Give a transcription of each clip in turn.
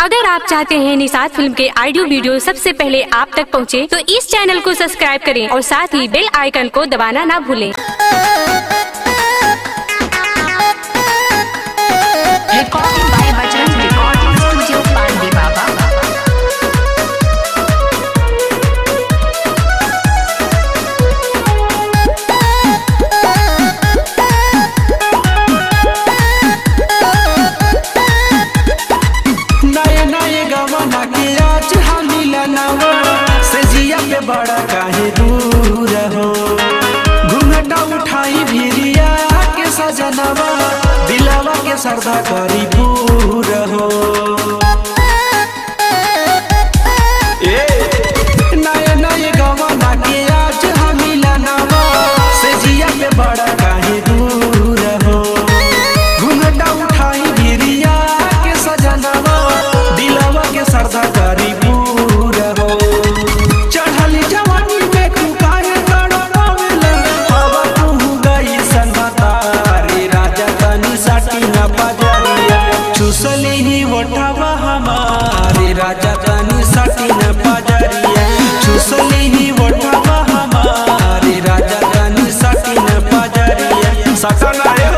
अगर आप चाहते हैं निषाद फिल्म के ऑडियो वीडियो सबसे पहले आप तक पहुंचे, तो इस चैनल को सब्सक्राइब करें और साथ ही बेल आइकन को दबाना ना भूलें। Recording by Bajrang Recording Studio, Pandi Baba। बड़ा काहे दूर हो, घूंघटा उठाई भिरिया के सजनवा, दिलवा के सरदा करी पूर हो। नए नए गवाना के आज हम मिलनवा, से जिया पे बड़ा काहे दूर हो, घूंघटा उठाई भिरिया के सजनवा, दिलवा के सरदा करी पूर हो। चूसली ही वोटावा हमारे राजा जानी साटी न पजरिया, चूसली ही वोटावा हमारे राजा जानी साटी न पजरिया। सटना हो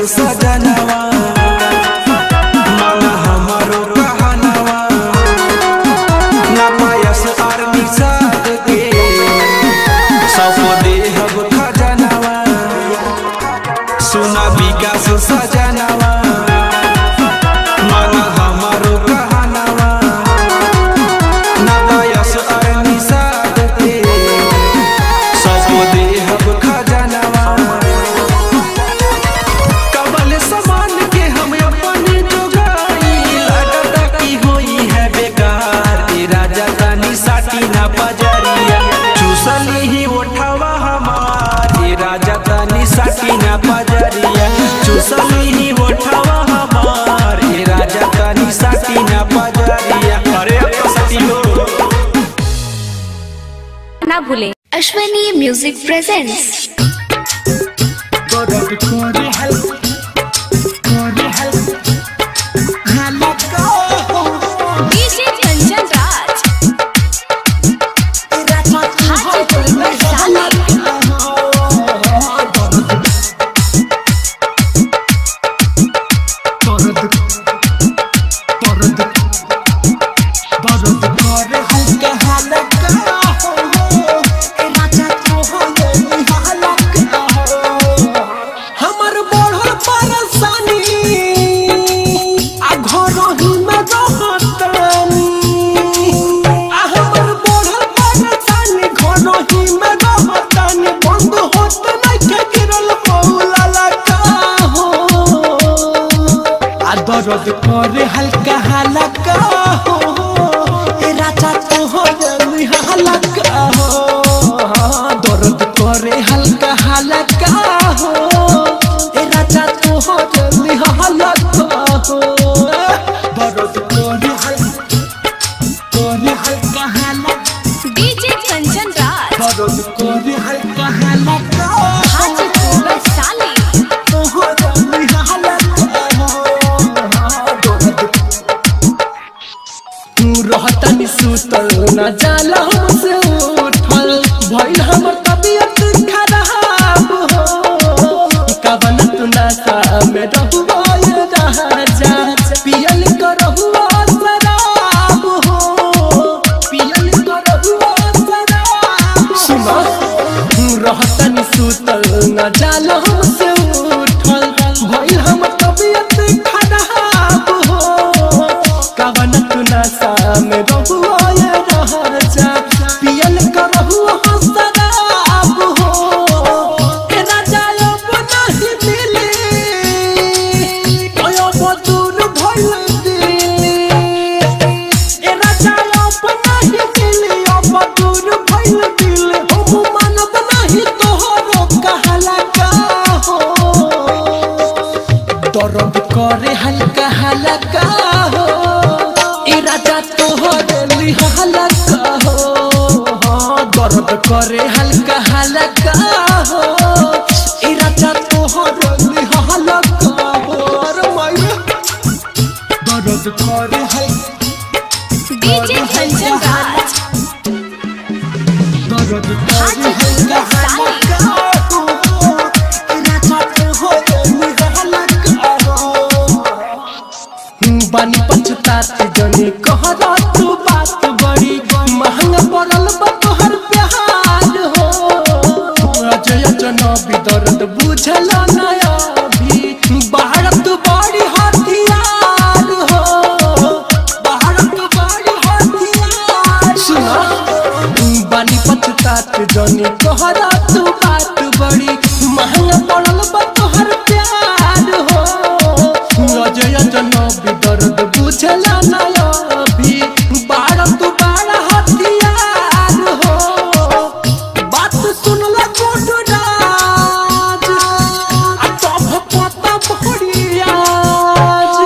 सजनवा माना हमारो कहनवा, ना पायस आर्मी साथ के सब देहब खजनवा। सुना विकास सजनवा माना हमारो कहनवा, ना पायस आर्मी साथ के सब देहब खजनवा। चूसली ही उठावा हमारे राजा तानी साटी ना पजरिया, चूसली ही उठावा हमारे राजा तानी साटी ना पजरिया। अरे अब तो साटी हो ना भूलें। Ashwani music presents. Go दर्द करे हल्का हल्का हो ए राजा तो हो जल्दी हल्का हो दर्द करे हल्का हल्का हो ए राजा तो हो जल्दी हल्का हो दर्द करे हल्का हल्का डीजे कंचन राज दर्द करे हल्का हल्का हाजीपुर वैशाली तो हो जल्दी हल्का तू रहता नि सुतल न जाला हमसे उठल भइल हमर तबीयत खराब हो कवन तू नशा में रहुआ ये राजा पियल करहुआ शराब हो पियल करहुआ शराब सुना तू रहता नि सुतल न जाला हमसे उठल भइल हमर तबीयत खराब हो कवन तू नशा में रहुआ ये राजा पियल करहुआ शराब हो ए राजा अब नहीं मिले अब दूर भइल दिल ए राजा अब नहीं मिले अब दूर भइल दिल हम मानब नहीं तोहरो कहला का हो दर्द करे हल्का हल्का हो ए राजा तोहरे हल्का हो दर्द करे हल्का हल्का हो ए राजा तोहरे हल्का हो अरे माया दर्द करे डीजे कंचन राज दर्द करे हल्का हल्का हो ए राजा तोहरे हल्का हो बानी पछताते जने कहरा तू बात बड़ी महंगा पड़ल बा तोहर प्यार हो अजय जनबी दर्द बुझल नया भी बाहर तू बड़ी हथियार हो बाहर तू बड़ी हथियार सुना बानी पछताते जने कहरा तू बात बड़ी महंगा पड़ल बा तोहर प्यार हो अजय जनबी दर्द बुझल नया भी बारह तू बारह हथियार हो बात सुनला गोडू राज आ तब पता भड़ियाज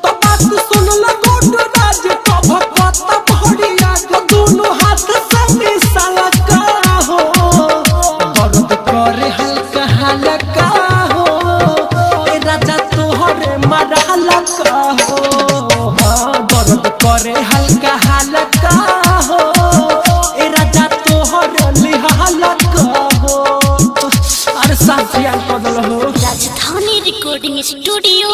तो बात सुनला गोडू राज तब पता भड़ियाज दोनों हाथ से मिसाला का हो दर्द करे हल्का हल्का हो ए राजा तोहरे मारा हल्का हो दर्द करे हल्का हल्का हो ए राजा तोहरे हल्का हो अरे साथिया बदल हो राजधानी रिकॉर्डिंग स्टूडियो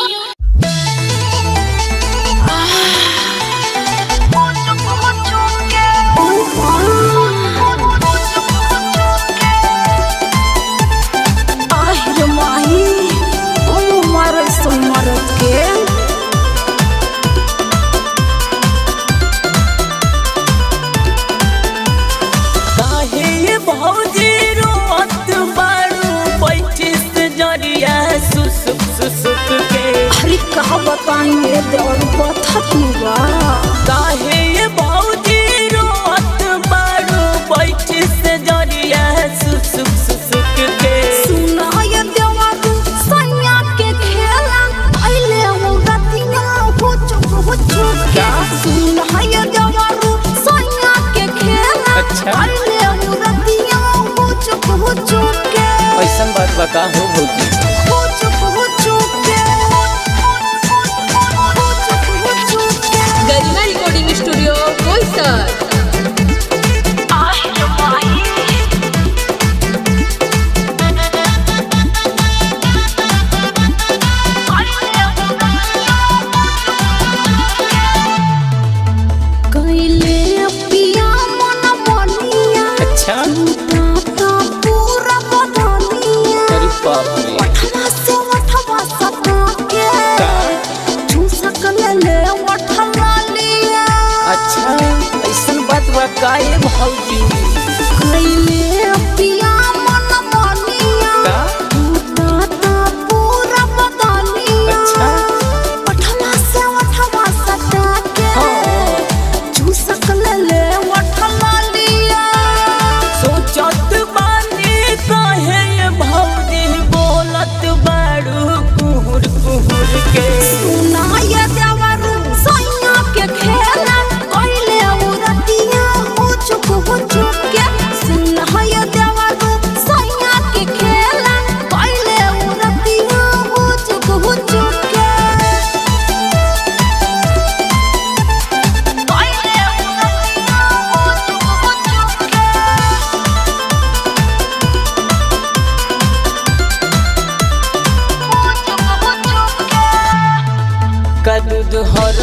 बताइए देवर बथतुआ काहे ये बाऊजी रोत बारू बैठ से जरिया सुसुक सुसुक के सुना ये देवर सैया के खेला आइले हो गतिया हो चुक के सुना ये देवर सैया के खेला अच्छा आइले हो गतिया हो चुक के ऐसा बात बता हो भौजी हो चुक के गरिमा रिकॉर्डिंग स्टूडियो बोईसर अच्छा पूरा बदनिया अरे बाप रे वठवा से वठवा सता के झूसक ले वठवा लिया अच्छा ऐसा बात बा काहे भौजी कइले पिया मन बनिया का पूरा बदनिया अच्छा वठवा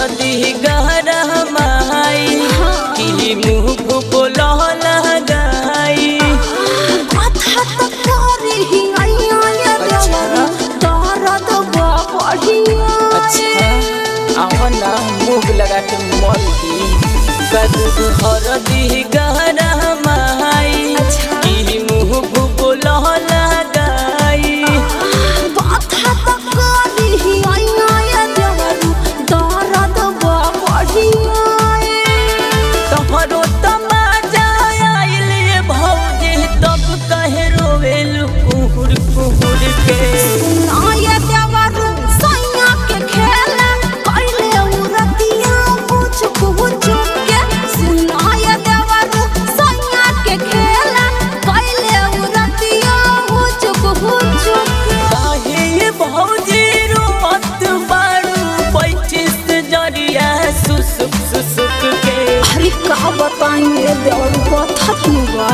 हरदी गहरा माई कि मुँह बोला लगाई माथा तक करे ही आया या देवरू दर्द बढ़िया अच्छा आवना मुँह लगा के मल दी कदू हरदी गहरा माई कि मुँह बोला लगाई माथा तक करे ही आया या देवरू दर्द बढ़िया तोहरो तमाजा आइले भौजी तब कहे रोवेलु कुहुर कुहुर के आया देवरू सैया के खेला कइले उरतिया कुछ के सुनाया देवरू सैया के खेला कइले उरतिया कुछ के काहे भौजी रोत बारू बैठी से जरिया सुसुक सुसुक के अरे का बताइए देवरू कथत हुआ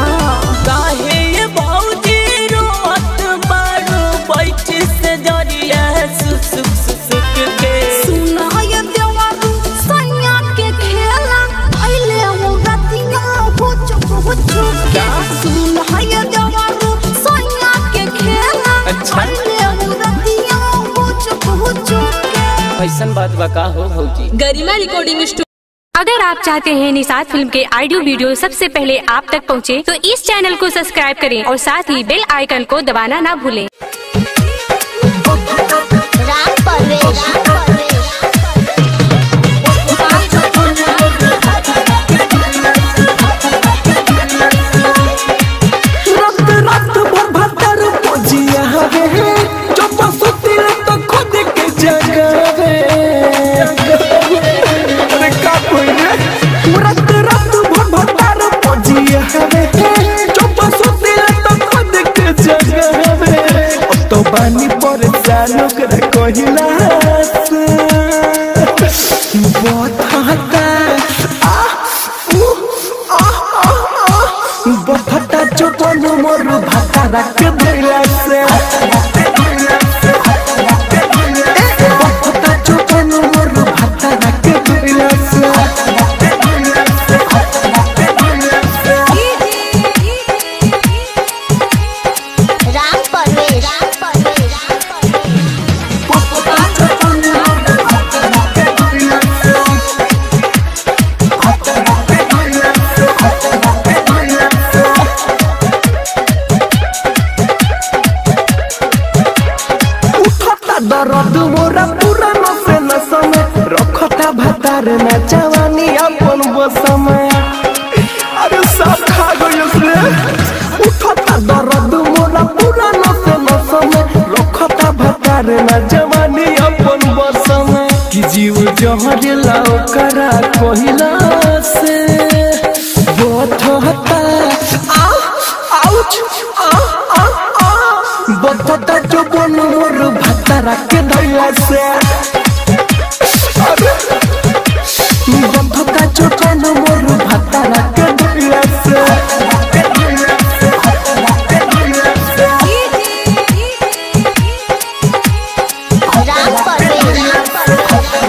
काहे भौजी रोत बारू बैठी से जरिया सुसुक सुसुक के सुनाया देवरू सैया के खेला कइले उरतिया कुछ के सुनाया देवरू सैया के खेला कइले उरतिया कुछ के ऐसन बात बा का हो भौजी। गरिमा रिकॉर्डिंग स्टूडियो। अगर आप चाहते हैं निषाद फिल्म के ऑडियो वीडियो सबसे पहले आप तक पहुंचे, तो इस चैनल को सब्सक्राइब करें और साथ ही बेल आइकन को दबाना ना भूलें। रात भर भतर पोजिया हवे जो पसुती तो खुद के जगावे अरे का कोई रे रात भर भतर पोजिया हवे जो पसुती तो खुद के जगावे अब तो बानी परेशान कर कहिला बहुत हता बफटा जो बनो मोर भाता रख धैला से बफटा जो बनो मोर भाता रख धैला से राम परवेश दर्द मोरा पूरा नसे नसमे रखता भतार न जवानी अपन बसमे अरे सब खा गयो रे उठता दर्द मोरा पूरा नसे नसमे रखता भतार न जवानी अपन बसमे कि जीव जहर लाओ करा कहिला से बहुत होता आउच बफटा जो बनो मोर भाता रख धैला से बफटा जो बनो मोर भाता रख धैला से राम परवेश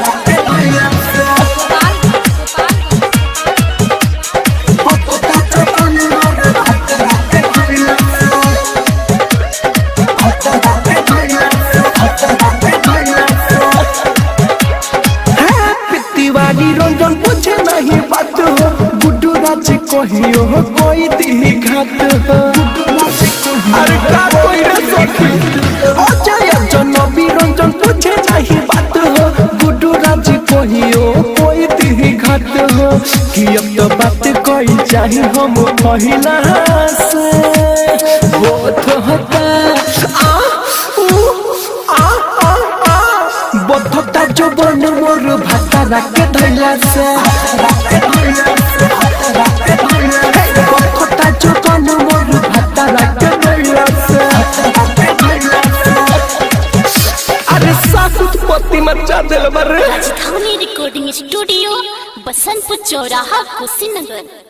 रंजन पूछे नहीं बात हो गुड्डू राज कहियो हो कोई दी घाट हो अरे का कोई रे सखी अजय जनबी रंजन पूछे नहीं बात हो गुड्डू राज कहियो कोई दी घाट हो कि अब तो बात कोई चाही हम पहिला से बहुत होता बफटा जो बन मोर भाता रख धैला से बफटा जो बन मोर भाता रख धैला से अरे साकुत पति मचा दिल बर राजधानी रिकॉर्डिंग स्टूडियो बसंतपुर चौराहा कुशीनगर।